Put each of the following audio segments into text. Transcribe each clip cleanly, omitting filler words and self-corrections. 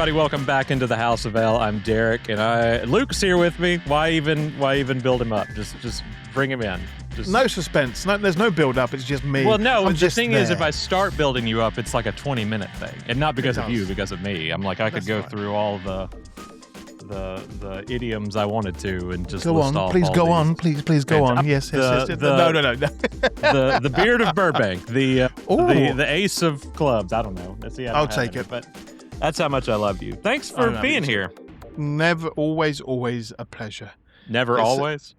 everybody. Welcome back into the House of L. I'm Derek, and Luke's here with me. Why even build him up? Just bring him in. No suspense. No, there's no build-up. It's just me. Well, no. I'm the thing there. is, if I start building you up, it's like a 20-minute thing, and not because of you, because of me. I'm like, I could go through all the idioms I wanted to, and just go list on. off Please all go these. on. Please go on. Yes. No. the beard of Burbank, the ace of clubs. I don't know. I'll take it. But that's how much I love you. Thanks for being here. Never, always a pleasure. Never, always.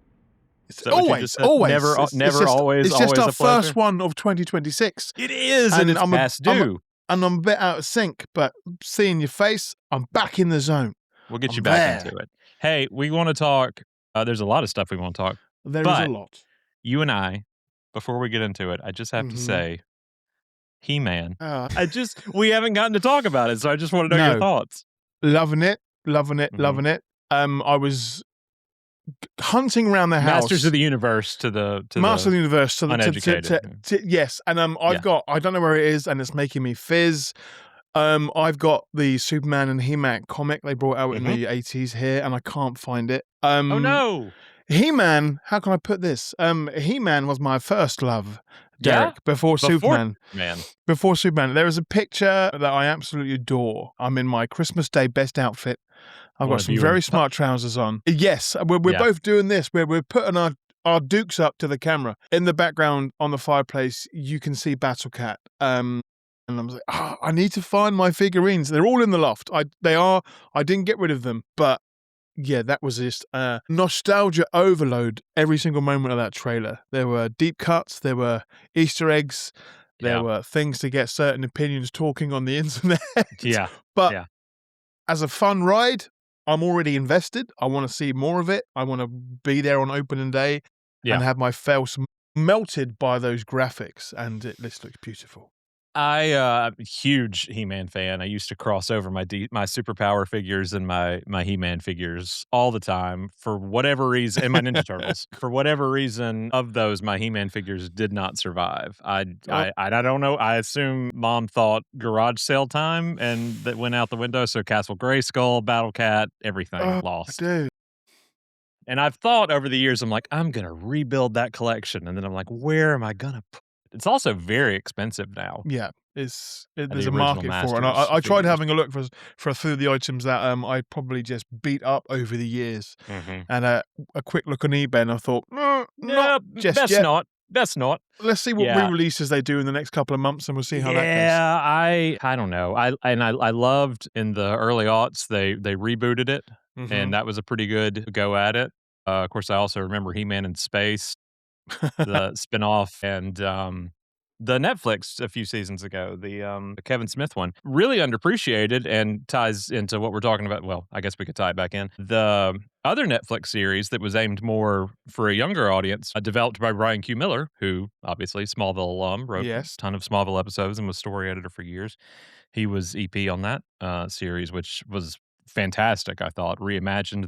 It's always. Never, always. It's just our a first one of 2026. It is, and it's past due. And I'm a bit out of sync, but seeing your face, I'm back in the zone. We'll get you back into it. Hey, we want to talk. There's a lot of stuff we want to talk. There is a lot. You and I, before we get into it, I just have to say, He-Man. We haven't gotten to talk about it, so I just want to know your thoughts. Loving it. I was hunting around the house. Masters of the Universe to the uneducated. Yes, and I don't know where it is, and it's making me fizz. I've got the Superman and He-Man comic they brought out in the 80s here, and I can't find it. Oh no! He-Man, how can I put this? He-Man was my first love, Derek, before Superman. Before Superman. There is a picture that I absolutely adore. I'm in my Christmas Day best outfit. I've got some very smart trousers on. Yes, we're both doing this, where we're putting our dukes up to the camera. In the background on the fireplace, you can see Battle Cat. And I'm like, I need to find my figurines. They're all in the loft. I didn't get rid of them, but yeah, that was just nostalgia overload every single moment of that trailer. There were deep cuts, there were Easter eggs, there were things to get certain opinions talking on the internet. But as a fun ride, I'm already invested. I want to see more of it. I want to be there on opening day and have my face melted by those graphics, and this looks beautiful. I'm a huge He-Man fan. I used to cross over my superpower figures and my He-Man figures all the time for whatever reason, and my Ninja Turtles. For whatever reason of those, my He-Man figures did not survive. I don't know. I assume Mom thought garage sale time, and that went out the window. So Castle Grayskull, Battle Cat, everything lost. Dude. And I've thought over the years, I'm like, I'm going to rebuild that collection. And then I'm like, where am I going to put it? It's also very expensive now. Yeah, there's a market for it. And I tried having a look for a few of the items that I probably just beat up over the years. And a quick look on eBay, and I thought, not just best yet. Best not. Let's see what re-releases they do in the next couple of months, and we'll see how that goes. Yeah, I don't know. I loved in the early aughts they rebooted it, and that was a pretty good go at it. Of course, I also remember He-Man in Space, the spinoff, and the Netflix a few seasons ago, the Kevin Smith one, really underappreciated and ties into what we're talking about. Well, I guess we could tie it back in. The other Netflix series that was aimed more for a younger audience, developed by Brian Q. Miller, who obviously Smallville alum, wrote a ton of Smallville episodes and was story editor for years. He was EP on that series, which was fantastic. I thought reimagined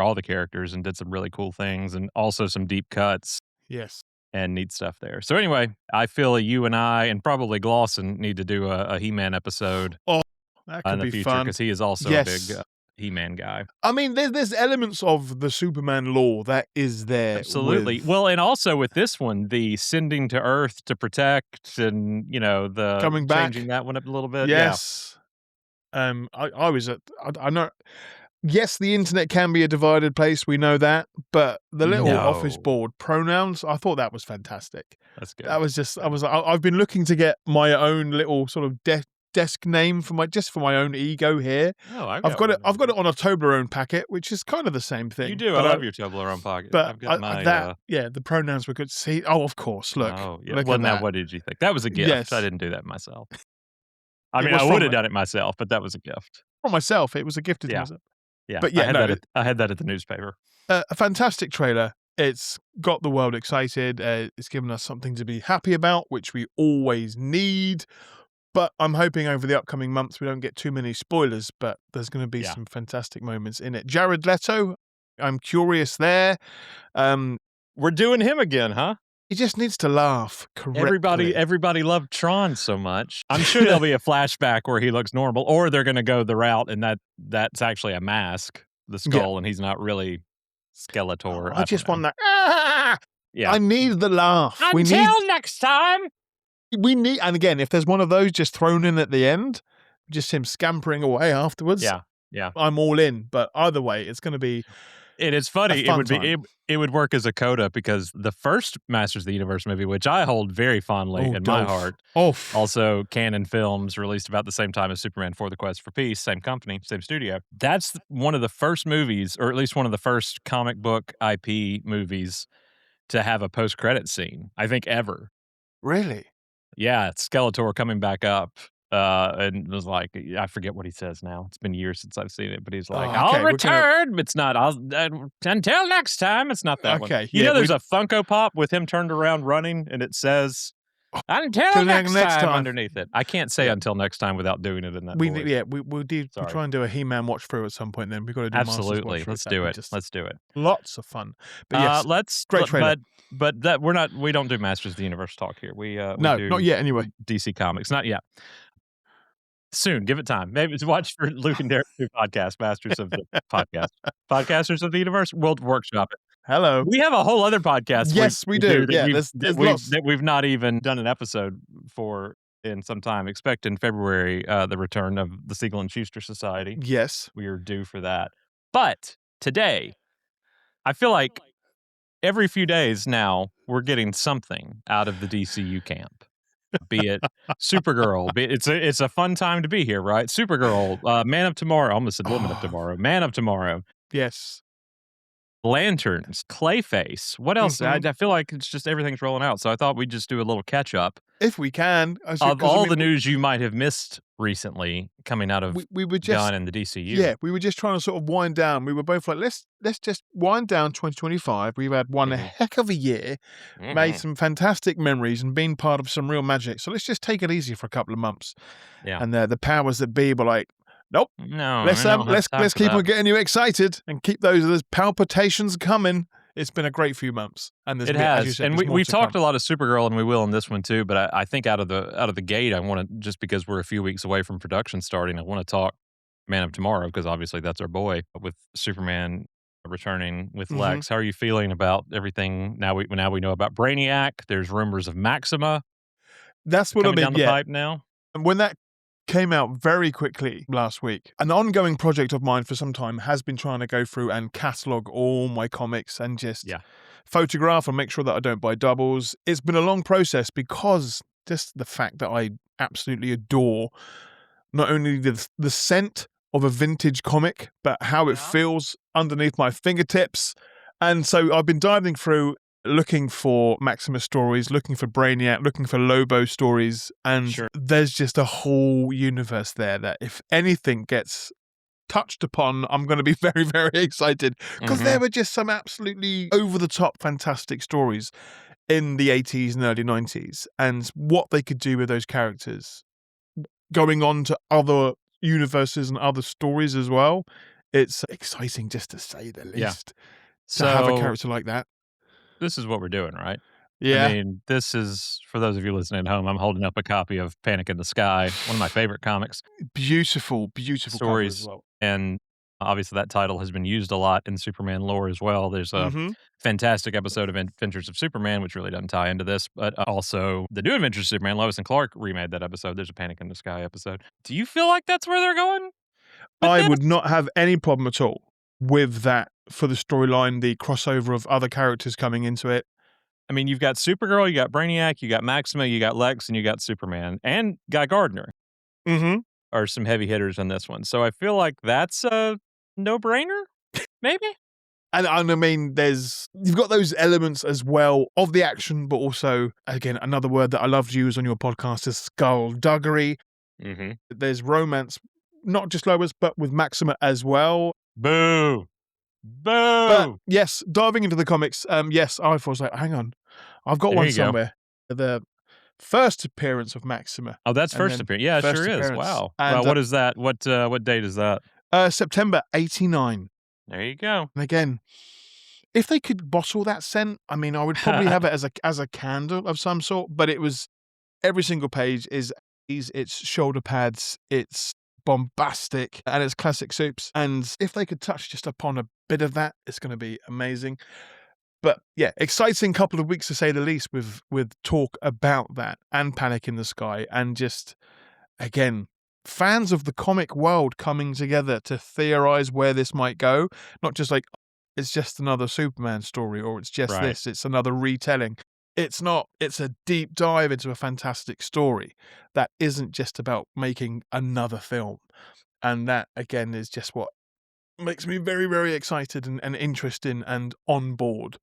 all the characters, and did some really cool things, and also some deep cuts. Yes. And neat stuff there. So anyway, I feel you and I, and probably Glosson, need to do a He-Man episode that could in the be future, fun. because he is also a big He-Man guy. I mean, there's elements of the Superman lore that is there. Absolutely. Well, and also with this one, the sending to Earth to protect, and the coming back, changing that one up a little bit. Yes. I know. Yes, the internet can be a divided place. We know that, but the little office board pronouns, I thought that was fantastic. That's good. That was just. I've been looking to get my own little sort of desk name for my own ego here. Oh, I've got it on a Toblerone packet, which is kind of the same thing. You do. I love your Toblerone pocket. But I've got the pronouns were good. See, of course. Look. Oh, yeah. Look well, at now that. what did you think? That was a gift. Yes. I didn't do that myself. I mean, I would have done it myself, but that was a gift. For myself, it was a gift to myself. Yeah, but I had that at the newspaper. A fantastic trailer. It's got the world excited. It's given us something to be happy about, which we always need. But I'm hoping over the upcoming months we don't get too many spoilers, but there's going to be some fantastic moments in it. Jared Leto, I'm curious there. We're doing him again, huh? He just needs to laugh correctly. Everybody loved Tron so much. I'm sure there'll be a flashback where he looks normal, or they're going to go the route and that's actually a mask, the skull, and he's not really Skeletor. I just want that. Ah! Yeah, I need the laugh. Until next time. We need, and again, if there's one of those just thrown in at the end, just him scampering away afterwards. Yeah. I'm all in. But either way, it's going to be. It is funny. It would work as a coda because the first Masters of the Universe movie, which I hold very fondly in my heart, also Canon Films, released about the same time as Superman 4: The Quest for Peace, same company, same studio. That's one of the first movies, or at least one of the first comic book IP movies to have a post-credit scene, I think, ever. Really? Yeah, it's Skeletor coming back up. And was like, I forget what he says now. It's been years since I've seen it, but he's like, I'll return. It's not, until next time. It's not that one. You know, there's a Funko Pop with him turned around running, and it says, until next time underneath it. I can't say until next time without doing it in that voice. Yeah, we'll try and do a He-Man watch through at some point then. We've got to do Absolutely. Let's do it. Let's do it. Lots of fun. But yes, great trailer. But we don't do Masters of the Universe talk here. We do not yet anyway. DC Comics. Not yet. Soon, give it time. Maybe it's watch for Luke and Derek do podcast, Masters of the Podcast. Podcasters of the Universe, we'll workshop it. Hello. We have a whole other podcast. Yes, we do. That we've not even done an episode for in some time. Expect in February the return of the Siegel and Schuster Society. Yes. We are due for that. But today, I feel like every few days now, we're getting something out of the DCU camp. Be it Supergirl. It's a fun time to be here, right? Supergirl, Man of Tomorrow. I almost said Woman of Tomorrow. Man of Tomorrow. Yes. Lanterns, Clayface. What else? I feel like it's just everything's rolling out. So I thought we'd just do a little catch up. If we can. Of all the news you might have missed recently coming out of we were just, Gunn and the DCU. Yeah, we were just trying to sort of wind down. We were both like, let's just wind down 2025. We've had one heck of a year, made some fantastic memories and been part of some real magic. So let's just take it easy for a couple of months. Yeah. And the powers that be were like, nope. No. Let's keep on getting you excited and keep those palpitations coming. It's been a great few months, and it has. And we talked a lot of Supergirl, and we will in this one too. But I think out of the gate, I want to, just because we're a few weeks away from production starting, I want to talk Man of Tomorrow because obviously that's our boy. With Superman returning with Lex, how are you feeling about everything now? We know about Brainiac. There's rumors of Maxima. That's what I mean. Down the pipe now. And when that came out very quickly last week. An ongoing project of mine for some time has been trying to go through and catalogue all my comics and just photograph and make sure that I don't buy doubles. It's been a long process because just the fact that I absolutely adore not only the scent of a vintage comic, but how it feels underneath my fingertips. And so I've been diving through looking for Maxima stories, looking for Brainiac, looking for Lobo stories, and there's just a whole universe there that if anything gets touched upon, I'm going to be very, very excited because there were just some absolutely over-the-top fantastic stories in the 80s and early 90s and what they could do with those characters going on to other universes and other stories as well. It's exciting just to say the least to have a character like that. This is what we're doing, right? Yeah. I mean, this is, for those of you listening at home, I'm holding up a copy of Panic in the Sky, one of my favorite comics. Beautiful stories. As well. And obviously that title has been used a lot in Superman lore as well. There's a fantastic episode of Adventures of Superman, which really doesn't tie into this, but also the New Adventures of Superman, Lois and Clark remade that episode. There's a Panic in the Sky episode. Do you feel like that's where they're going? I would not have any problem at all with that for the storyline, the crossover of other characters coming into it. I mean, you've got Supergirl, you got Brainiac, you got Maxima, you got Lex, and you got Superman, and Guy Gardner are some heavy hitters in this one. So I feel like that's a no-brainer, maybe? And I mean, you've got those elements as well of the action, but also, again, another word that I love to use on your podcast is skullduggery. There's romance, not just Lois, but with Maxima as well. Boo! But yes, diving into the comics, yes, I was like, hang on, I've got one somewhere. The first appearance of Maxima. Oh, that's first appearance. Yeah, it sure is. Wow. And, what is that? What date is that? September 89. There you go. And again, If they could bottle that scent, I mean, I would probably have it as a candle of some sort, but it was every single page is it's shoulder pads, it's bombastic, and it's classic soups. And if they could touch just upon a bit of that, it's going to be amazing. But yeah, exciting couple of weeks to say the least with talk about that and Panic in the Sky, and just again, fans of the comic world coming together to theorize where this might go, not just like it's just another Superman story or it's just Right. this, it's another retelling. It's not, it's a deep dive into a fantastic story that isn't just about making another film. And that again is just what makes me very, very excited and interesting and on board.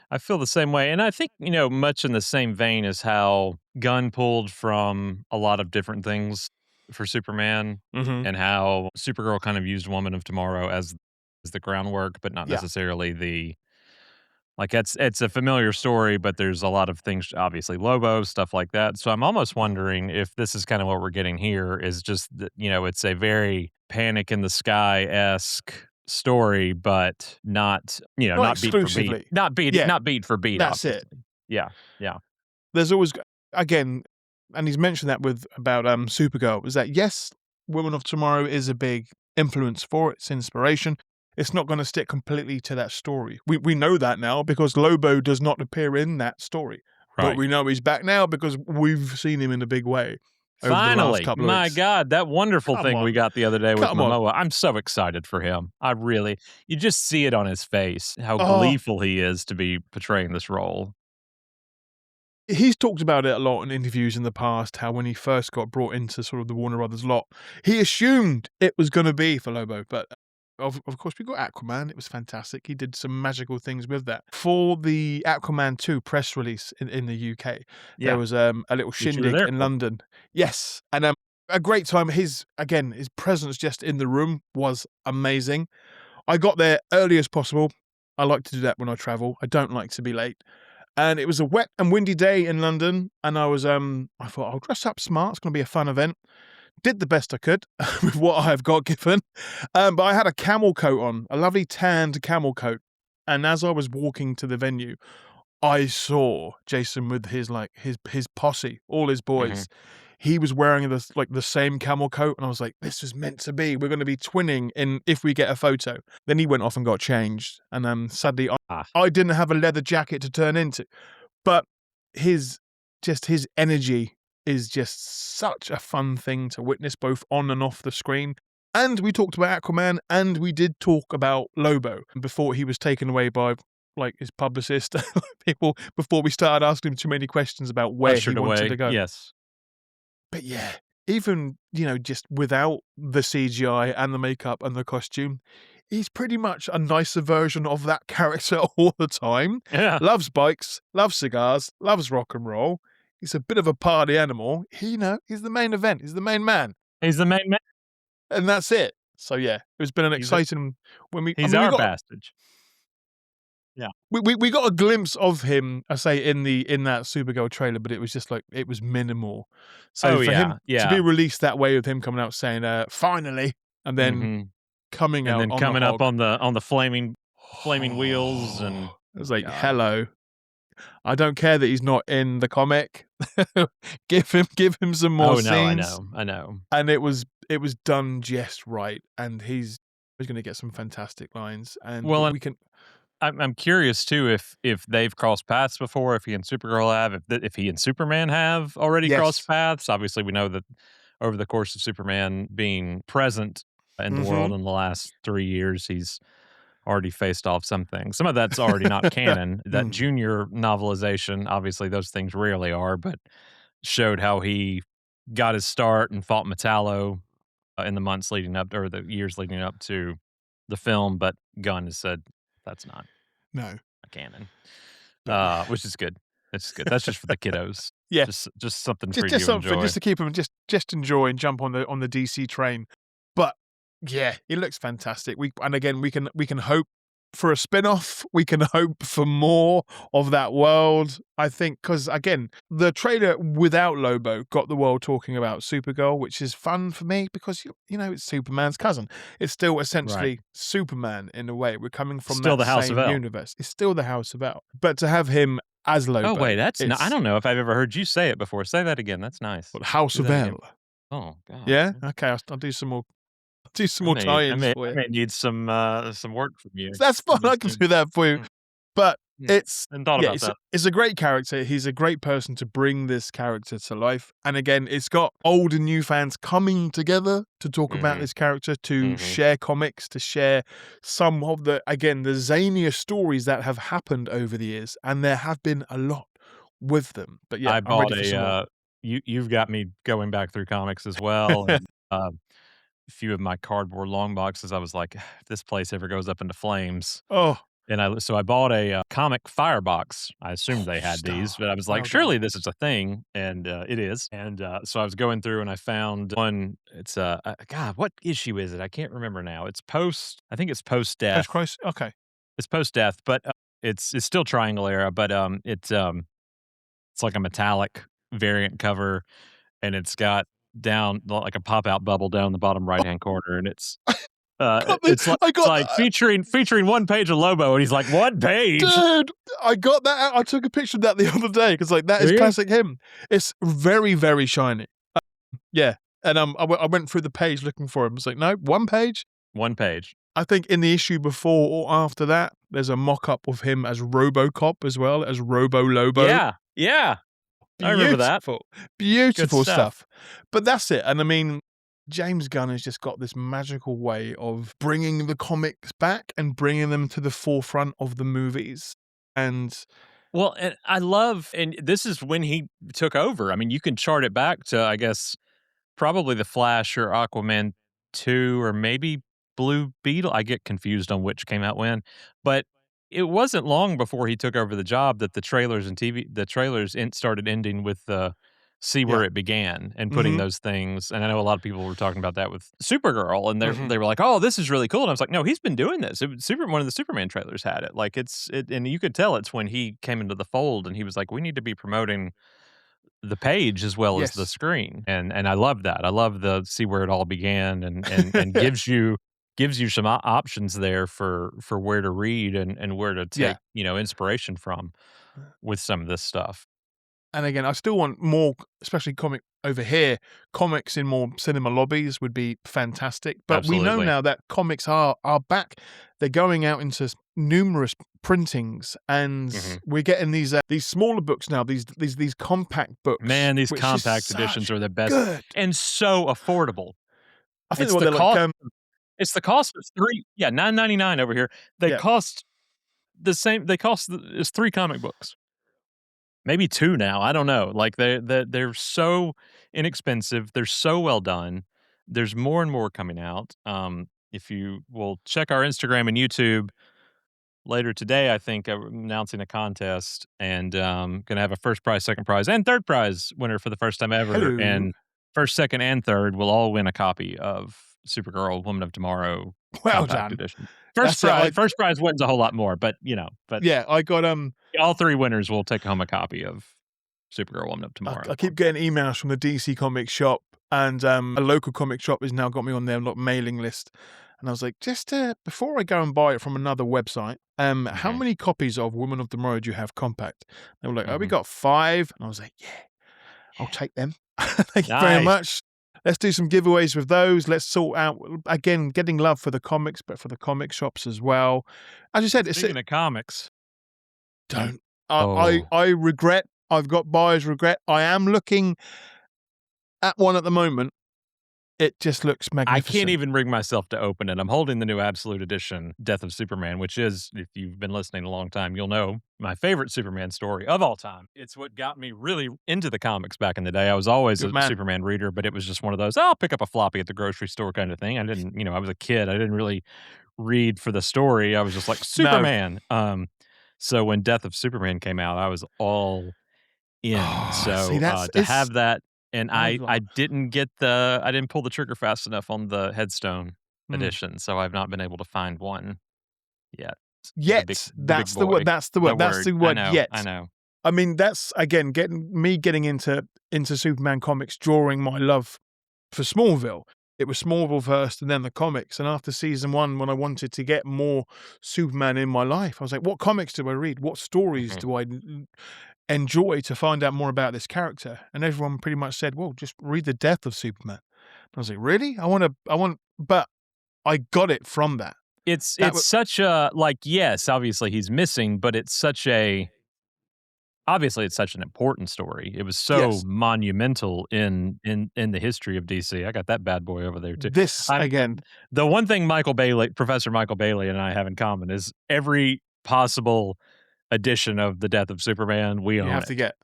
I feel the same way. And I think, much in the same vein as how Gunn pulled from a lot of different things for Superman Mm-hmm. and how Supergirl kind of used Woman of Tomorrow as the groundwork, but not Yeah. necessarily the like it's a familiar story, but there's a lot of things, obviously Lobo, stuff like that. So I'm almost wondering if this is kind of what we're getting here is just that, it's a very Panic in the Sky-esque story, but not, Not not beat for beat. exclusively. Not beat Yeah, not beat for beat, that's it. obviously. Yeah. Yeah. There's always again, and he's mentioned that with about Supergirl, is that yes, Woman of Tomorrow is a big influence for it, it's inspiration. It's not going to stick completely to that story. We know that now because Lobo does not appear in that story. But Right. we know he's back now because we've seen him in a big way over the last Finally. couple of My weeks. God, that wonderful Come thing we on. got the other day with Come on. Momoa. I'm so excited for him. You just see it on his face, how Oh, gleeful he is to be portraying this role. he's talked about it a lot in interviews in the past, how when he first got brought into sort of the Warner Brothers lot, he assumed it was going to be for Lobo, but of course we got Aquaman. It was fantastic. He did some magical things with that. For the Aquaman 2 press release in the UK, there Yeah, was a little which you were shindig there in for. London. Yes, and a great time. His presence just in the room was amazing. I got there early as possible. I like to do that when I travel. I don't like to be late. And it was a wet and windy day in London, and I thought I'll dress up smart. It's going to be a fun event. Did the best I could with what I've got given. But I had a camel coat on, a lovely tanned camel coat. And as I was walking to the venue, I saw Jason with his posse, all his Mhm. boys. He was wearing the same camel coat, and I was like, "This was meant to be. We're going to be twinning in if we get a photo." Then he went off and got changed, and sadly, Ah, I didn't have a leather jacket to turn into. But his his energy is just such a fun thing to witness, both on and off the screen. And we talked about Aquaman, and we did talk about Lobo before he was taken away by his publicist people before we started asking him too many questions about where he ushered wanted to away. go. Yes. But yeah, even just without the CGI and the makeup and the costume, he's pretty much a nicer version of that character all the time. Yeah. Loves bikes, loves cigars, loves rock and roll. He's a bit of a party animal. He's the main event. He's the main man, He's the main man. and that's it. So yeah, it's been an He's a exciting when we. I he's mean, we our got bastard. Yeah. we got a glimpse of him. I say in that Supergirl trailer, but it was just like it was minimal. So Oh, for him yeah, to be yeah. released that way with him coming out saying "finally," and then Mhm. coming And out then on the coming up hog. on the flaming wheels and It was like, God. hello. I don't care that he's not in the comic. Give him some more Oh, no, I scenes. know, I know. And it was done just right. And he's gonna get some fantastic lines. And Well, and we can I'm curious too if they've crossed paths before, if he and Supergirl have, if he and Superman have already crossed yes. paths. Obviously, we know that over the course of Superman being present in the world Mhm. in the last 3 years, he's already faced off some things. Some of that's already not canon. That Mm. junior novelization, obviously, those things rarely are, but showed how he got his start and fought Metallo in the months leading up or the years leading up to the film. But Gunn has said that's not No. a canon, But yeah. which is good. That's good. That's just for the kiddos. Yeah. Just something for Just you to something enjoy. just to keep him just enjoy and jump on the DC train. But yeah, it looks fantastic. We can hope for a spin-off. We can hope for more of that world, I think, because, again, the trailer without Lobo got the world talking about Supergirl, which is fun for me because, it's Superman's cousin. It's still Right. essentially Superman in a way. We're coming from Still that the House of same L. universe. It's still the House of L. But to have him as Oh, Lobo, wait, I it's don't know if I've ever heard you say it before. Say that again. That's nice. House Do of that again. L. Oh, God. Yeah? Okay, I'll do some more I may I tie-ins may for I you. may need some work from you That's fine, coming I can soon. do that for you. Mm, But mm. it's Hadn't thought yeah, about that. it's a great character. He's a great person to bring this character to life. And again, it's got old and new fans coming together to talk about Mhm, this character, to mhm. share comics, to share some of the zanier stories that have happened over the years. And there have been a lot with them. But yeah, I I'm bought ready for some more. you've got me going back through comics as well, and, a few of my cardboard long boxes, I was like, "If this place ever goes up into flames." Oh, And I bought a, comic firebox. I assumed they had these, star. but I was like, Well done. "Surely this is a thing," and, it is. And, so I was going through and I found one. It's, God, what issue is it? I can't remember now. I think it's Post post-death. Christ. Okay. It's post-death, but, it's still Triangle Era, but, it's like a metallic variant cover, and it's got down like a pop-out bubble down in the bottom right-hand corner, and I it's got like featuring one page of Lobo, and he's like, "One page? Dude, I got that out. I took a picture of that the other day because, like, that is Will you?" classic him. It's very, very shiny. Yeah, and I went through the page looking for him. It's like, no, one page. One page. I think in the issue before or after that, there's a mock-up of him as RoboCop as well, as Robo Lobo. Yeah, yeah, I remember that. Beautiful, Good beautiful stuff. stuff. But that's it. And I mean, James Gunn has just got this magical way of bringing the comics back and bringing them to the forefront of the movies. And Well, and this is when he took over. I mean, you can chart it back to, I guess, probably The Flash or Aquaman 2 or maybe Blue Beetle. I get confused on which came out when, but it wasn't long before he took over the job that the trailers started ending with the "See where yeah. it began" and putting Mhm. those things. And I know a lot of people were talking about that with Supergirl, and Mhm. they were like, "Oh, this is really cool." And I was like, "No, he's been doing this." One of the Superman trailers had it. Like and you could tell it's when he came into the fold, and he was like, "We need to be promoting the page as well as the Yes. screen," and I love that. I love the see where it all began, and gives you some options there for where to read and where to Yeah. take, inspiration from with some of this stuff. And again, I still want more, especially comic over here. Comics in more cinema lobbies would be fantastic. But we know Absolutely. now that comics are back. They're going out into numerous printings, and Mhm. we're getting these smaller books now. These compact books, Man, these which is compact editions such are the best good. and so affordable. I think It's what the they're like. cost it's the cost of 3 yeah, 9.99 over here. They Yeah, cost they cost it's 3 comic books. Maybe 2 now, I don't know. Like, they're so inexpensive, they're so well done. There's more and more coming out. If you will check our Instagram and YouTube later today, I think, I'm announcing a contest and, gonna have a first prize, second prize, and third prize winner for the first time ever, hello. and first, second, and third will all win a copy of Supergirl Woman of Tomorrow Well compact done. edition. That's it. First prize wins a whole lot more, but, but Yeah, I got all 3 winners will take home a copy of Supergirl Woman of I Tomorrow. keep getting emails from the DC comic shop, and a local comic shop has now got me on their mailing list. And I was like, just before I go and buy it from another website, how Mhm, many copies of Woman of Tomorrow do you have compact? They were like, oh, we mhm. got 5. And I was like, yeah, I'll take them. Thank you very Nice. much. Let's do some giveaways with those. Let's sort out, again, getting love for the comics, but for the comic shops as well. As you said, it's Speaking of comics, don't. oh, I regret. I've got buyer's regret. I am looking at one at the moment. It just looks I can't magnificent. even bring myself to open it. I'm holding the new Absolute Edition, Death of Superman, which is, if you've been listening a long time, you'll know my favorite Superman story of all time. It's what got me really into the comics back in the day. I was always Good a man. Superman reader, but it was just one of those, "Oh, I'll pick up a floppy at the grocery store" kind of thing. I didn't, I was a kid. I didn't really read for the story. I was just like, No. Superman. So when Death of Superman came out, I was all in. Oh, see, So, that's to it's have that and I've I didn't pull the trigger fast enough on the Headstone mm. edition, so I've not been able to find one yet. Yet, the big that's the word. boy. That's the word. That's the I word. know, I Yet. know. I mean, that's again getting into Superman comics, drawing my love for Smallville. It was Smallville first, and then the comics. And after season 1, when I wanted to get more Superman in my life, I was like, "What comics do I read? What stories Mhm. do I enjoy to find out more about this character?" And everyone pretty much said, "Well, just read the Death of Superman." I was like, "Really? But I got it from that. It's That was such a like, yes, obviously he's missing, but it's such a obviously it's such an important story. It was so yes. monumental in the history of DC. I got that bad boy over there too. This I'm again, the one thing Professor Michael Bailey and I have in common is every possible edition of The Death of Superman, we you own have to it. get.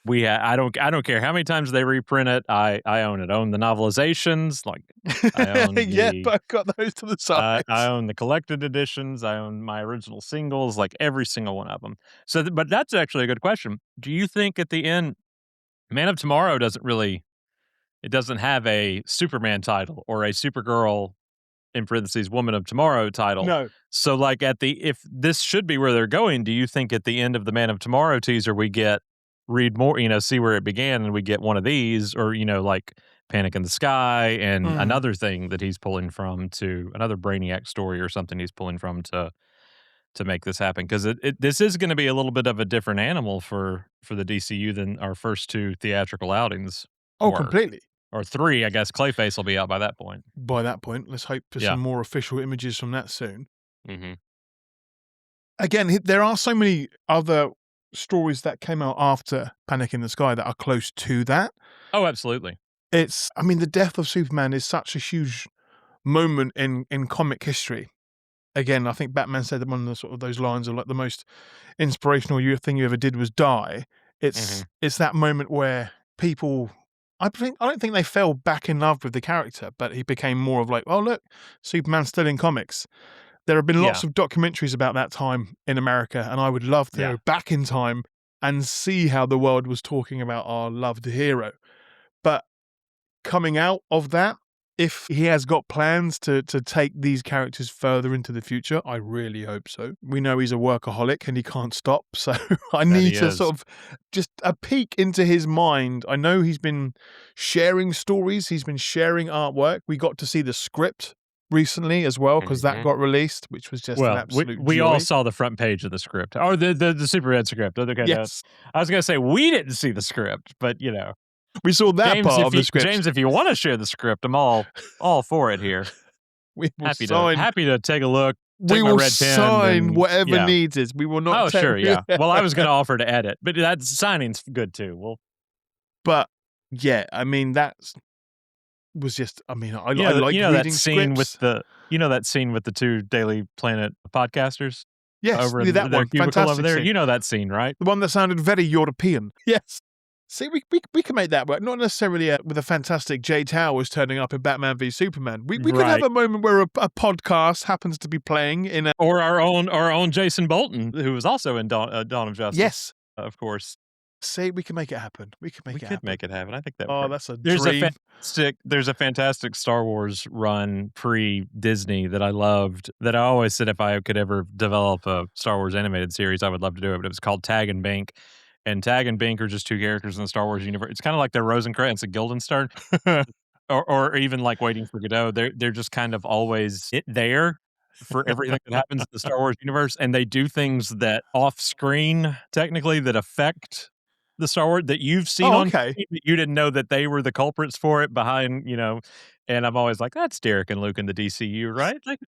I don't care how many times they reprint it. I own it. I own the novelizations, like I own Yep, the I've got those to the I sides. own the collected editions. I own my original singles, like every single one of them. So, but that's actually a good question. Do you think at the end, Man of Tomorrow it doesn't have a Superman title or a Supergirl in parentheses Woman of Tomorrow title? No. So, like if this should be where they're going, do you think at the end of the Man of Tomorrow teaser we get read more, see where it began, and we get one of these, or like Panic in the Sky and Mm. another thing that he's pulling from to another Brainiac story or something he's pulling from to make this happen? Because this is going to be a little bit of a different animal for the DCU than our first two theatrical outings Oh, were, completely. or three. I guess Clayface will be out by that point. By that point, let's hope for Yeah. some more official images from that soon. Hmm. Again, there are so many other stories that came out after Panic in the Sky that are close to that. Oh, absolutely. I mean, the death of Superman is such a huge moment in comic history. Again, I think Batman said that one of the sort of those lines of like the most inspirational thing you ever did was die. Hmm. It's that moment where people, I don't think they fell back in love with the character, but he became more of like, oh look, Superman's still in comics. There have been Yeah. lots of documentaries about that time in America, and I would love to Yeah. go back in time and see how the world was talking about our loved hero. But coming out of that, if he has got plans to take these characters further into the future, I really hope so. We know he's a workaholic and he can't stop, so I That need he to is. sort of just a peek into his mind. I know he's been sharing stories, he's been sharing artwork. We got to see the script recently as well because that Mhm. got released, which was just an Well, absolute we all joy. saw the front page of the script, or the Superhead script. Okay, no, Yes, I was gonna say we didn't see the script, but we saw that part of the script. James, if you want to share the script, I'm all for it here. We will sign Happy to take a look, we take my will red pen, sign and whatever yeah. needed. We will not Oh, take sure, yeah. Well, I was gonna offer to edit, but that signing's good too. Well, But yeah, I mean was just I mean I like that reading scene with scripts. that scene with the two Daily Planet podcasters Yes, over yeah, in that their one, cubicle over fantastic there. scene. You know that scene, right? The one that sounded very European. Yes. See, we can make that work. Not necessarily with a fantastic Jay Towers turning up in Batman v Superman. We could have Right. a moment where a podcast happens to be playing in a Or our own Jason Bolton, who was also in Dawn of Justice, yes. of course. See, we can make it happen. We can We make it could happen. make it happen. I think that would Oh, work. that's a dream. There's a fantastic Star Wars run pre-Disney that I loved, that I always said if I could ever develop a Star Wars animated series, I would love to do it, but it was called Tag and Bink. And Tag and Bink are just two characters in the Star Wars universe. It's kinda like the Rosencrantz and Guildenstern, or even like Waiting for Godot. They're just kind of always there for everything that happens in the Star Wars universe, and they do things that off screen, technically, that affect the Star Wars that you've seen Oh, on okay. screen, that you didn't know that they were the culprits for it behind, and I'm always like, "That's Derek and Luke in the DCU, right?" Like,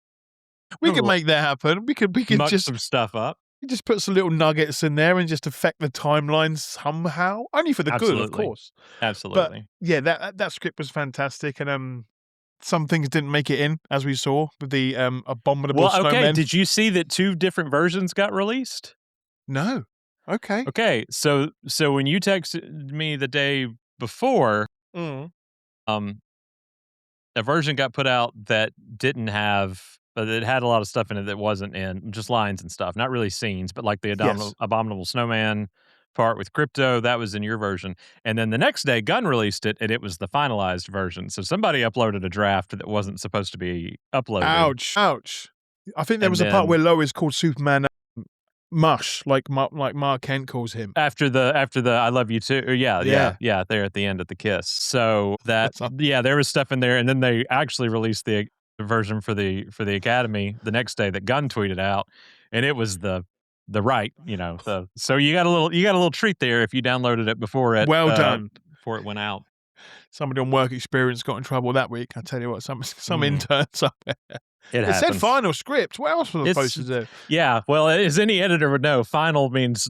We could make that happen. We could muck some stuff up. just put some little nuggets in there and just affect the timeline somehow. Only for the good, of Absolutely. course. But Absolutely. yeah, that script was fantastic, and some things didn't make it in, as we saw with the abominable Well, okay, snowmen. did you see that 2 different versions got released? No. Okay. Okay, so when you texted me the day before, Mm. um, a version got put out that didn't have it had a lot of stuff in it that wasn't in just lines and stuff, not really scenes, but like the Yes. abominable snowman part with Crypto, that was in your version. And then the next day, Gunn released it, and it was the finalized version. So somebody uploaded a draft that wasn't supposed to be uploaded. Ouch. Ouch. I think there And was a part then where Lois called Superman Mush, like Mark Kent calls him. after the "I love you too," Yeah. yeah, there at the end of the kiss. So that That's yeah, there was stuff in there, and then they actually released the version for the Academy the next day that Gunn tweeted out, and it was the right, the so you got a little treat there if you downloaded it well done. before it went out. Somebody on work experience got in trouble that week. I tell you what, some Mm, interns up there. it It said happens. final script. What else was I supposed It's to do? yeah, well, as any editor would know, final means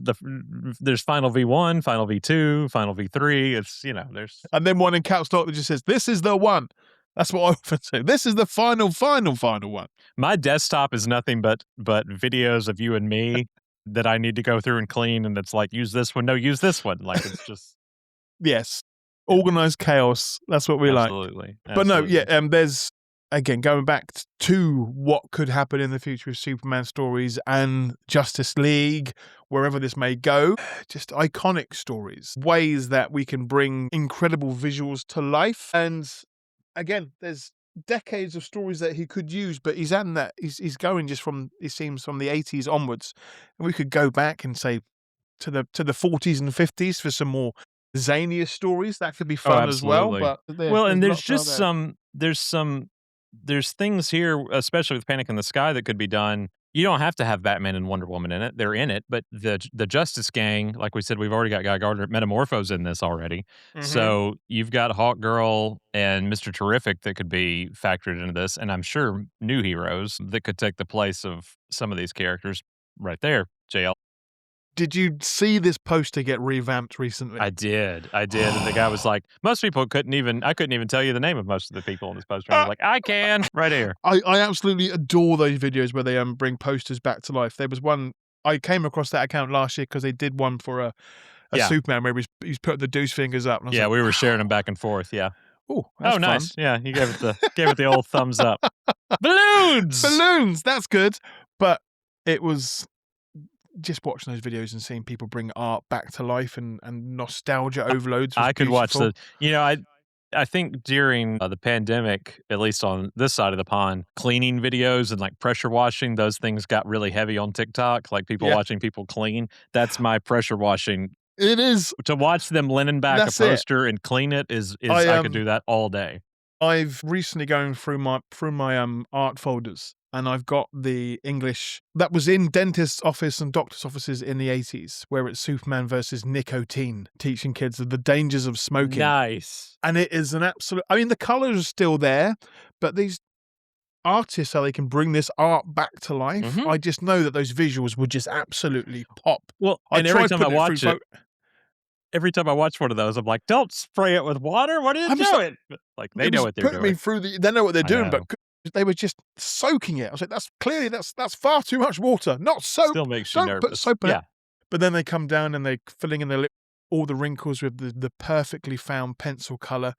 there's final V1, final V2, final V3. It's, there's And then one in caps lock that just says, "This is the one." That's what I often say. This is the final one. my desktop is nothing but videos of you and me that I need to go through and clean, and it's like, use this one, no, use this one. Like, it's just Yes. yeah, Organized chaos. That's what we like. absolutely, But no, yeah, absolutely. there's again going back to what could happen in the future of Superman stories and Justice League, wherever this may go. Just iconic stories, ways that we can bring incredible visuals to life. And again, there's decades of stories that he could use, but he's adding that he's going just from it seems from the 80s onwards, and we could go back and say to the 40s and 50s for some more zanier stories. That could be Oh, fun as well. absolutely. But Well, there's and there's lots out just there. there's things here, especially with Panic in the Sky, that could be done. You don't have to have Batman and Wonder Woman in it. They're in it, but the Justice Gang, like we said, we've already got Guy Gardner, Metamorpho's in this already. Mm-hmm. So you've got Hawkgirl and Mr. Terrific that could be factored into this, and I'm sure new heroes that could take the place of some of these characters right there, JL. Did you see this poster get revamped recently? I did, and the guy was like, "Most people I couldn't even tell you the name of most of the people in this poster." I was like, "I can, right here." I absolutely adore those videos where they bring posters back to life. There was one I came across that account last year because they did one for a Yeah, Superman where he's put the deuce fingers up, and I was yeah, like, we were sharing them back and forth, yeah. "Oh, that's Oh, fun." nice, yeah, you gave it the old thumbs up. Balloons! Balloons, that's good. But it was just watching those videos and seeing people bring art back to life and nostalgia overloads was I could watch beautiful. I think during, the pandemic, at least on this side of the pond, cleaning videos and, like, pressure washing, those things got really heavy on TikTok, like, people Yeah, watching people clean. That's my pressure washing. it is. To watch them linen back a That's it. poster and clean it is I I could do that all day. I've recently going through my art folders, and I've got the English that was in dentist's office and doctor's offices in the 80s, where it's Superman versus nicotine, teaching kids of the dangers of smoking. Nice. And it is an absolute. I mean, the colors are still there, but these artists, how they can bring this art back to life. Mhm. I just know that those visuals would just absolutely pop. Well, I and every tried time I putting it through. watch it every time I watch one of those, I'm like, "Don't spray it with water. What are you I'm just like, doing?" But, like, they it know was what they're putting me doing. through the. They know what they're I doing, but know. they were just soaking it. I was like, that's far too much water. Not Still soap. makes you Don't put nervous. soap in it. Yeah. But then they come down and they filling in all the wrinkles with the perfectly found pencil color.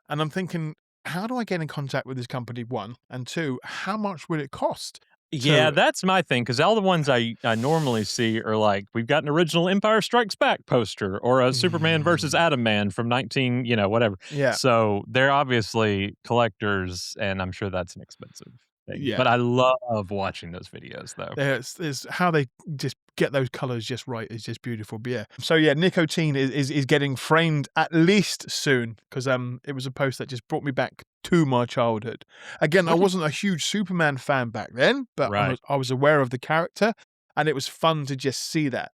And I'm thinking, how do I get in contact with this company? One and two, how much will it cost? Yeah, To that's my thing, because all the ones I normally see are like, we've got an original Empire Strikes Back poster or a Superman versus mm, Atom Man from 19, whatever. yeah, So they're obviously collectors, and I'm sure that's an expensive thing. yeah. But I love watching those videos, though. There's how they just get those colors just right is just beautiful. But yeah, so yeah, nicotine is getting framed at least soon because it was a post that just brought me back to my childhood. Again, I Okay. wasn't a huge Superman fan back then, but Right. I was aware of the character, and it was fun to just see that.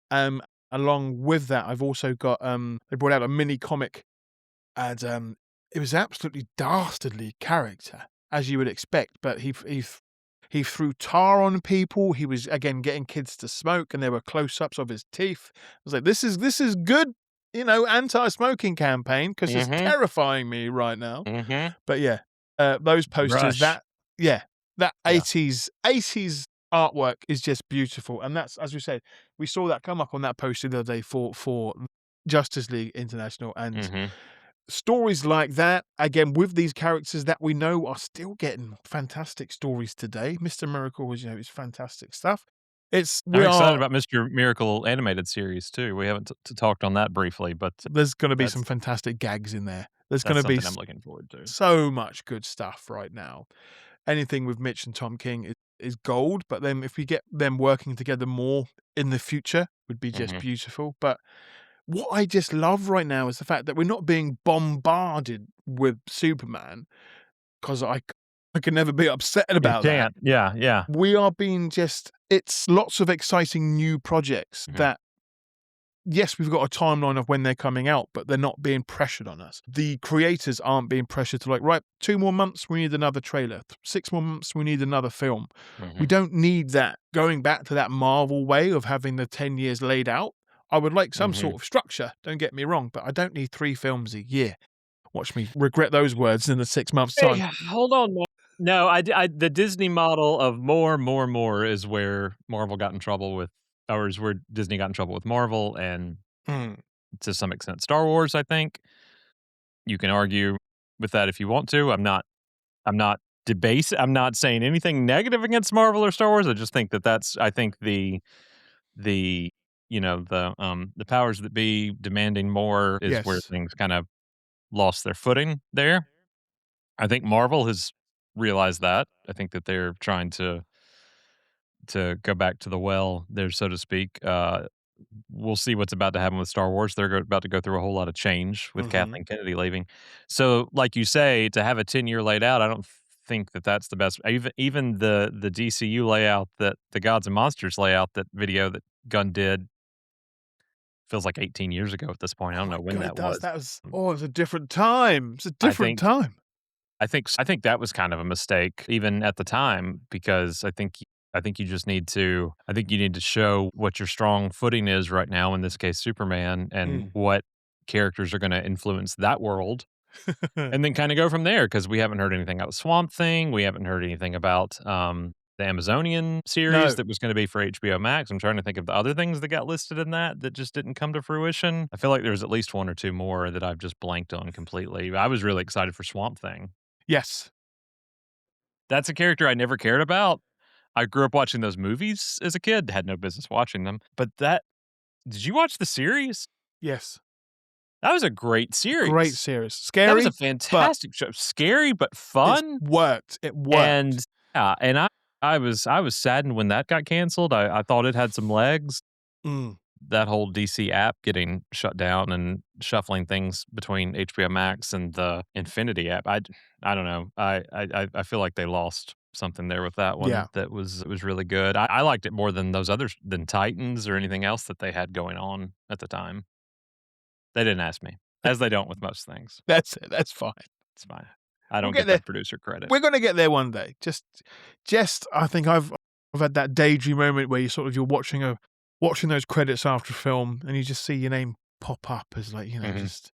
Along with that, I've also got they brought out a mini comic, and it was absolutely dastardly character as you would expect, but he threw tar on people. He was again getting kids to smoke, and there were close-ups of his teeth. I was like, this is good, anti-smoking campaign because it's Mhm. terrifying me right now. Mhm. But yeah, those posters, Rush. that Yeah. 80s artwork is just beautiful, and that's as we said, we saw that come up on that poster the other day for Justice League International, and Mhm. stories like that, again, with these characters that we know are still getting fantastic stories today. Mr. Miracle is fantastic stuff. I'm We excited are about Mr. Miracle animated series too. We haven't talked on that briefly, but there's gonna be some that's fantastic gags in there. There's that's gonna be something I'm looking forward to. so much good stuff right now. Anything with Mitch and Tom King is gold. But then if we get them working together more in the future, would be just Mhm. beautiful. But what I just love right now is the fact that we're not being bombarded with Superman, 'cause I can never be upset You about that. can't. Yeah, yeah. We are being just it's lots of exciting new projects Mhm. that, yes, we've got a timeline of when they're coming out, but they're not being pressured on us. The creators aren't being pressured to like, right, 2 more months, we need another trailer. 6 more months, we need another film. We Mhm. don't need that. Going back to that Marvel way of having the 10 years laid out, I would like some Mhm. sort of structure, don't get me wrong, but I don't need 3 films a year. Watch me regret those words in the 6 months' Hey, time. hold on, no, I the Disney model of more, more, more is where Marvel got in trouble with or is where Disney got in trouble with Marvel and Mm, to some extent Star Wars, I think. You can argue with that if you want to. I'm not I'm not saying anything negative against Marvel or Star Wars. I just think that's I think the the powers that be demanding more is where yes. things kind of lost their footing there. I think Marvel has realized that. I think that they're trying to go back to the well there, so to speak. We'll see what's about to happen with Star Wars. They're about to go through a whole lot of change with Mhm. Kathleen Kennedy leaving. So, like you say, to have a 10-year laid out, I don't think that that's the best. Even the DCU layout that the Gods and Monsters layout that video that Gunn did feels like 18 years ago at this point. I Oh don't my know when god, it that does. was. That was it's a different time. It's a I different think time. I think that was kind of a mistake even at the time because I think you just need to I think you need to show what your strong footing is right now, in this case Superman, and Mm. what characters are gonna influence that world, and then kinda go from there. Because we haven't heard anything about Swamp Thing, we haven't heard anything about, the Amazonian series No. that was gonna be for HBO Max. I'm trying to think of the other things that got listed in that that just didn't come to fruition. I feel like there's at least 1 or 2 more that I've just blanked on completely. I was really excited for Swamp Thing. Yes. That's a character I never cared about. I grew up watching those movies as a kid, had no business watching them, but that did you watch the series? Yes. That was a great Great series. series. That was a Scary, but fantastic show. Scary but it's fun, worked. It worked. and yeah, and I was saddened when that got canceled. I thought it had some legs. Mm. That whole DC app getting shut down and shuffling things between HBO Max and the Infinity app. I don't know. I feel like they lost something there with that one Yeah. that was really good. I liked it more than those others than Titans or anything else that they had going on at the time. They didn't ask me, as they don't with most things. That's it. That's fine. It's fine. I We'll don't get get there. that producer credit. We're gonna get there one day. Just I think I've had that daydream moment where you're watching those credits after a film and you just see your name pop up as like, Mhm. just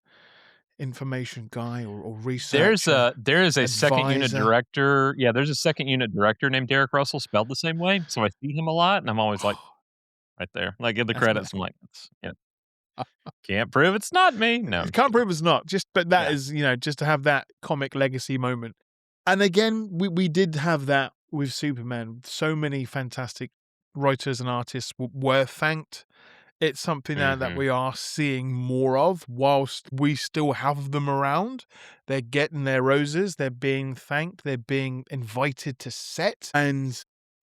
information guy or There's researcher, a there is a second unit advisor. director. Yeah, there's a second unit director named Derek Russell spelled the same way, so I see him a lot, and I'm always like, right there. Like, in the That's credits, me. I'm like, "It's yeah, can't prove it's not me." No, I'm just Can't kidding. prove it's not. Just but that Yeah. is, just to have that comic legacy moment. And again, we did have that with Superman. So many fantastic writers and artists were thanked. It's something now that Mhm. we are seeing more of whilst we still have them around. They're getting their roses, they're being thanked, they're being invited to set. And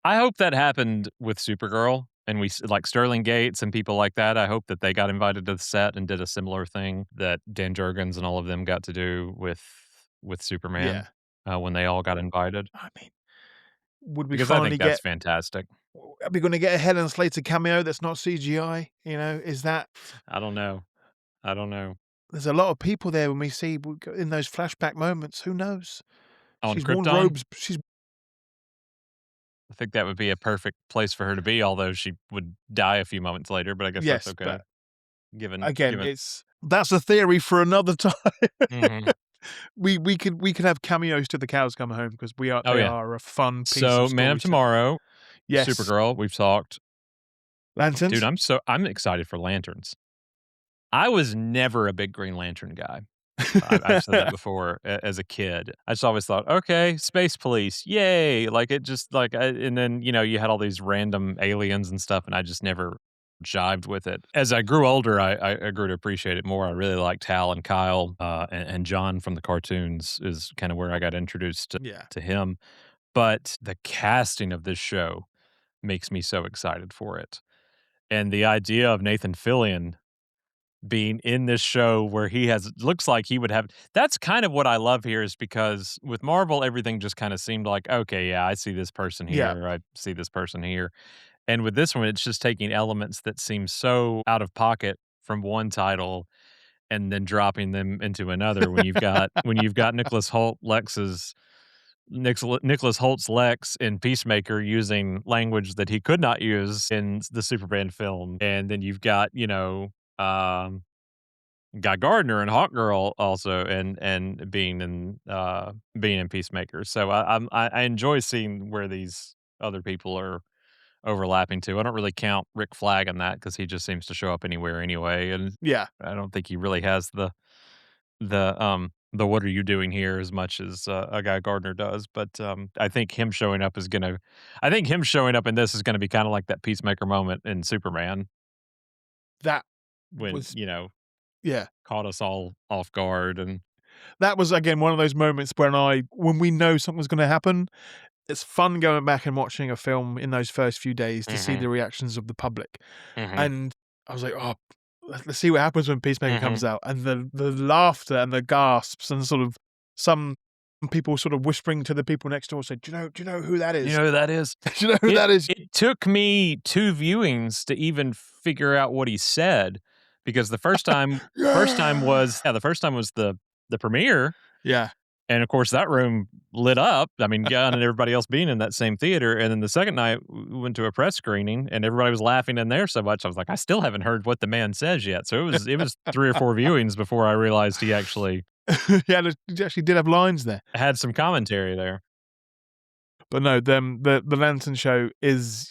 I hope that happened with Supergirl, and like, Sterling Gates and people like that. I hope that they got invited to the set and did a similar thing that Dan Jurgens and all of them got to do with Superman, yeah, when they all got invited, I mean, would we because I finally think that's get fantastic. are we gonna get a Helen Slater cameo that's not CGI? Is that I don't know. I don't know. there's a lot of people there when we see in those flashback moments, who knows? On She's worn Krypton? robes, she's I think that would be a perfect place for her to be, although she would die a few moments later, but I guess that's yes, okay, but again, given that's a theory for another time. Mhm. We could have cameos to the cows come home because Oh, they yeah. are a fun piece of So, Man of storytelling. Tomorrow, Yes. Supergirl, we've talked. Dude, Lanterns? I'm excited for Lanterns. I was never a big Green Lantern guy. I've said that before as a kid. I just always thought, okay, space police, yay! Like it just like, and then you had all these random aliens and stuff, and I just never jived with it. As I grew older, I grew to appreciate it more. I really liked Hal and Kyle, and John from the cartoons is kind of where I got introduced Yeah. to him. but the casting of this show makes me so excited for it. And the idea of Nathan Fillion being in this show where he has looks like he would have that's kind of what I love here is because with Marvel, everything just kind of seemed like, okay, yeah, I see this person Yeah. here, I see this person here. And with this one, it's just taking elements that seem so out of pocket from one title and then dropping them into another when you've got Nicholas Holt's Lex in Peacemaker using language that he could not use in the Superman film, and then you've got, Guy Gardner and Hawkgirl also and being in Peacemaker. So I enjoy seeing where these other people are overlapping too. I don't really count Rick Flag in that because he just seems to show up anywhere anyway, and Yeah. I don't think he really has the "what are you doing here" as much as, a Guy Gardner does, but, I think him showing up in this is gonna be kinda like that Peacemaker moment in Superman That when, was yeah. caught us all off guard and That was, again, one of those moments when we know something's gonna happen, it's fun going back and watching a film in those first few days to see Mhm, the reactions of the public, mhm, and I was like, "Oh, let's see what happens when Peacemaker mhm. comes out," and the laughter and the gasps and sort of some people sort of whispering to the people next door said, Do you know who that You is? know who that is? Do you know who It that is?" it took me 2 viewings to even figure out what he said because Yeah. the first time was the premiere. Yeah. And, of course, that room lit up. I mean, Gunn and everybody else being in that same theater, and then the second night, we went to a press screening, and everybody was laughing in there so much, I was like, "I still haven't heard what the man says yet." So it was 3 or 4 viewings before I realized he actually He actually did have lines there. had some commentary there. But no, the Lantern show is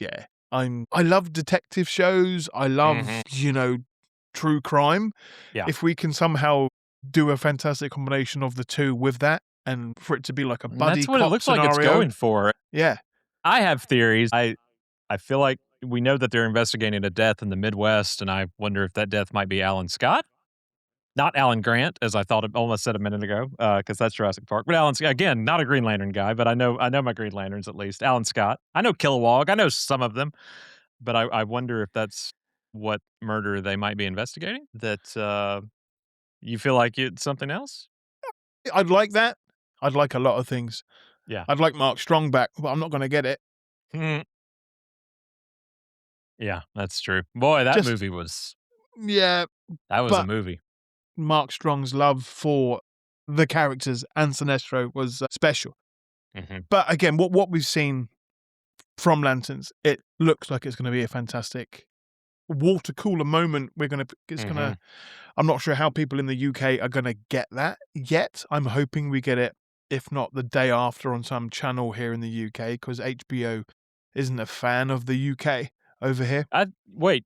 I love detective shows. I love, Mhm. true crime. Yeah. If we can somehow do a fantastic combination of the two with that and for it to be like a And buddy that's what it cop looks like it's scenario. going for. Yeah. I have theories. I feel like we know that they're investigating a death in the Midwest, and I wonder if that death might be Alan Scott. Not Alan Grant, as I thought it almost said a minute ago, because that's Jurassic Park. But again, not a Green Lantern guy, but I know my Green Lanterns at least. Alan Scott. I know Kilowog. I know some of them, but I wonder if that's what murder they might be investigating. That you feel like it's something else? I'd like that. I'd like a lot of things. Yeah. I'd like Mark Strong back, but I'm not gonna get it. Hmm. Yeah, that's true. Boy, that Just movie was yeah, that was a but movie. Mark Strong's love for the characters and Sinestro was special. Hmm. But again, what we've seen from Lanterns, it looks like it's gonna be a fantastic water cooler moment. It's Hmm. gonna I'm not sure how people in the UK are gonna get that yet. I'm hoping we get it, if not the day after on some channel here in the UK, because HBO isn't a fan of the UK over here. I wait.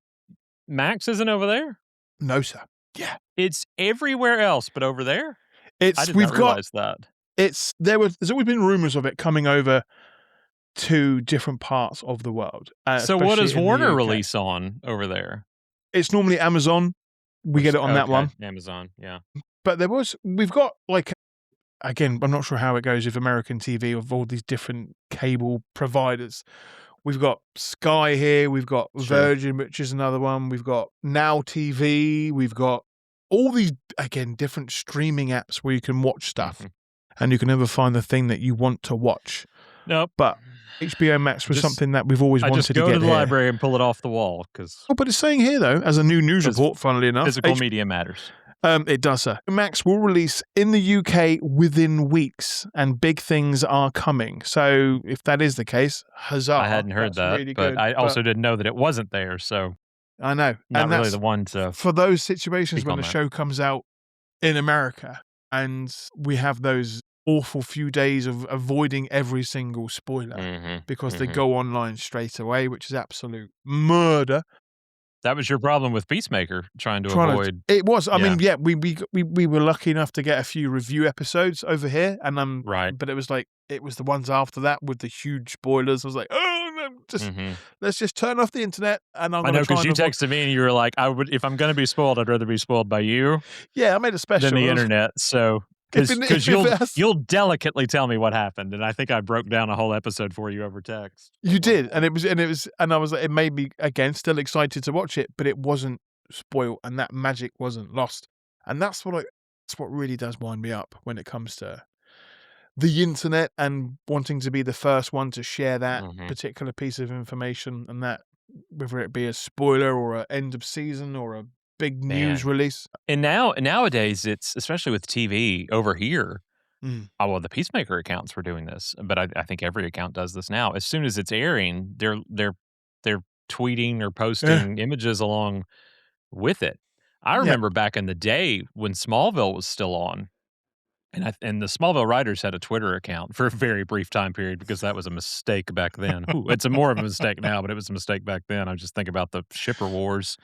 Max isn't over there. No, sir. Yeah. It's everywhere else, but over there. I It's did not we've got realize that. there's always been rumors of it coming over to different parts of the world, So what especially does in the Warner UK. release on over there? It's normally Amazon. We get it on that Okay, one. Amazon, yeah. But we've got like again, I'm not sure how it goes with American TV of all these different cable providers. We've got Sky here, we've got Sure. Virgin, which is another one. We've got Now TV, we've got all these again different streaming apps where you can watch stuff Mhm. and you can never find the thing that you want to watch. Nope. But HBO Max was Just something that we've always I just wanted to go to get the here. library and pull it off the wall because Oh, but it's saying here though, as a new news report, funnily enough, physical media matters. it does, sir. Max will release in the UK within weeks, and big things are coming. So if that is the case, huzzah! I hadn't heard That's that, really but good. I also didn't know that it wasn't there, so I know, not and really that's the one to for those situations speak when on the that. show comes out in America, and we have those awful few days of avoiding every single spoiler Mhm, because they mhm. go online straight away, which is absolute murder. That was your problem with Peacemaker, trying to Trying to avoid it was. I yeah, mean, yeah, we were lucky enough to get a few review episodes over here, and right. but it was the ones after that with the huge spoilers. I was like, oh, no, Mhm. let's just turn off the internet, and I'm I gonna know try because and you avoid. texted me and you were like, "I would if I'm gonna be spoiled, I'd rather be spoiled by you Yeah, I made a than special. the internet." So Because you'll delicately tell me what happened, and I think I broke down a whole episode for you over text. You did, and I was like, it made me again still excited to watch it, but it wasn't spoiled, and that magic wasn't lost, and that's what really does wind me up when it comes to the internet and wanting to be the first one to share that particular piece of information, and that whether it be a spoiler or an end of season or a big news release. And nowadays, it's especially with TV over here. Well, the Peacemaker accounts were doing this, but I think every account does this now. As soon as it's airing, they're tweeting or posting images along with it. I remember back in the day when Smallville was still on, and the Smallville writers had a Twitter account for a very brief time period because that was a mistake back then. Ooh, it's more of a mistake now, but it was a mistake back then. I just think about the shipper wars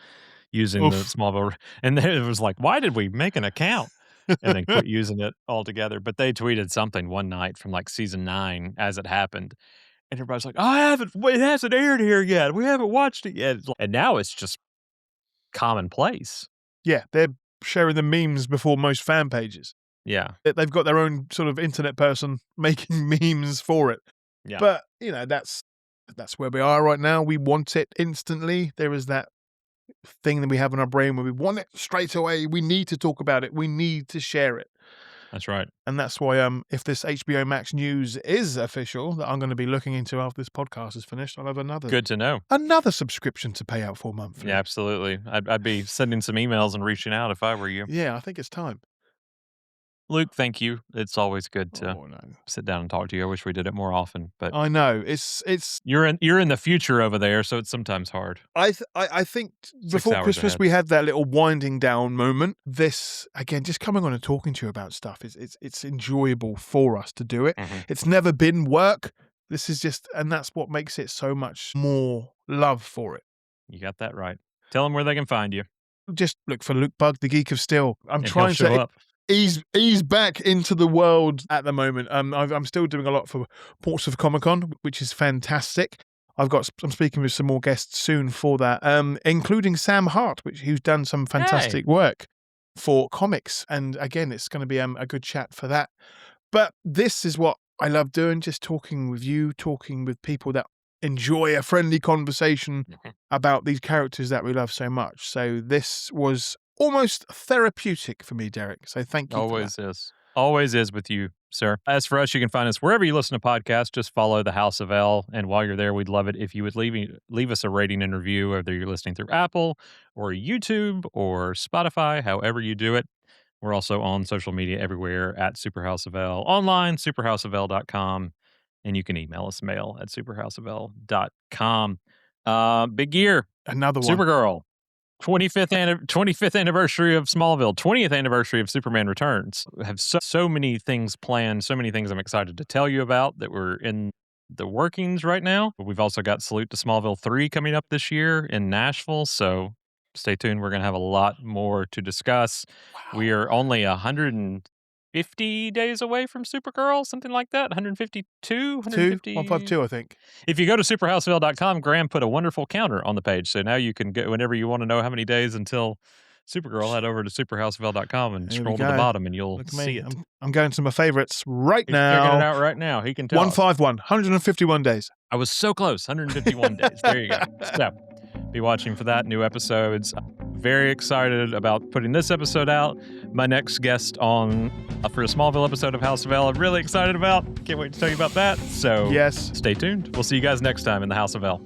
using the Smallville, and then it was like, why did we make an account and then quit using it altogether? But they tweeted something one night from like season 9 as it happened, and everybody's like, it hasn't aired here yet. We haven't watched it yet. And now it's just commonplace. Yeah, they're sharing the memes before most fan pages. Yeah. They've got their own sort of internet person making memes for it. Yeah. But, that's where we are right now. We want it instantly. There is that thing that we have in our brain where we want it straight away. We need to talk about it. We need to share it. That's right. And that's why if this HBO Max news is official, that I'm going to be looking into after this podcast is finished, I'll have Good to know. Another subscription to pay out for monthly. Yeah, absolutely. I'd be sending some emails and reaching out if I were you. Yeah, I think it's time. Luke, thank you. It's always good to sit down and talk to you. I wish we did it more often, but I know it's you're in the future over there, so it's sometimes hard. I think before Christmas we had that little winding down moment. This again, just coming on and talking to you about stuff it's enjoyable for us to do it. It's never been work. This is just, and that's what makes it so much more love for it. You got that right. Tell them where they can find you. Just look for Luke Bugg, the Geek of Steel. I'm trying to up. Ease back into the world at the moment. I'm still doing a lot for Portsmouth Comic-Con, which is fantastic. I'm speaking with some more guests soon for that, including Sam Hart, who's done some fantastic work for comics. And again, it's going to be a good chat for that. But this is what I love doing, just talking with you, talking with people that enjoy a friendly conversation about these characters that we love so much. So this was almost therapeutic for me, Derek. So thank you. Always is with you, sir. As for us, you can find us wherever you listen to podcasts. Just follow the House of L. And while you're there, we'd love it if you would leave us a rating and review, whether you're listening through Apple or YouTube or Spotify, however you do it. We're also on social media everywhere at SuperHouseofL, online, superhouseofl.com. And you can email us mail at superhouseofl.com. Big year. Another one. Supergirl. 25th anniversary of Smallville, 20th anniversary of Superman Returns. I have so many things planned, so many things I'm excited to tell you about that we're in the workings right now. But we've also got Salute to Smallville 3 coming up this year in Nashville, so stay tuned. We're going to have a lot more to discuss. Wow. We are only 150 days away from Supergirl, something like that. 152, I think. If you go to superhouseville.com, Graham put a wonderful counter on the page. So now you can go whenever you want to know how many days until Supergirl, head over to superhouseville.com and scroll to the bottom and you'll see it. I'm going to my favorites right now. He's figuring it out right now. He can tell. 151 days. I was so close. 151 days. There you go. So be watching for that. New episodes. Very excited about putting this episode out. My next guest on for a Smallville episode of House of L, I'm really excited about. Can't wait to tell you about that. So yes, stay tuned. We'll see you guys next time in the House of L.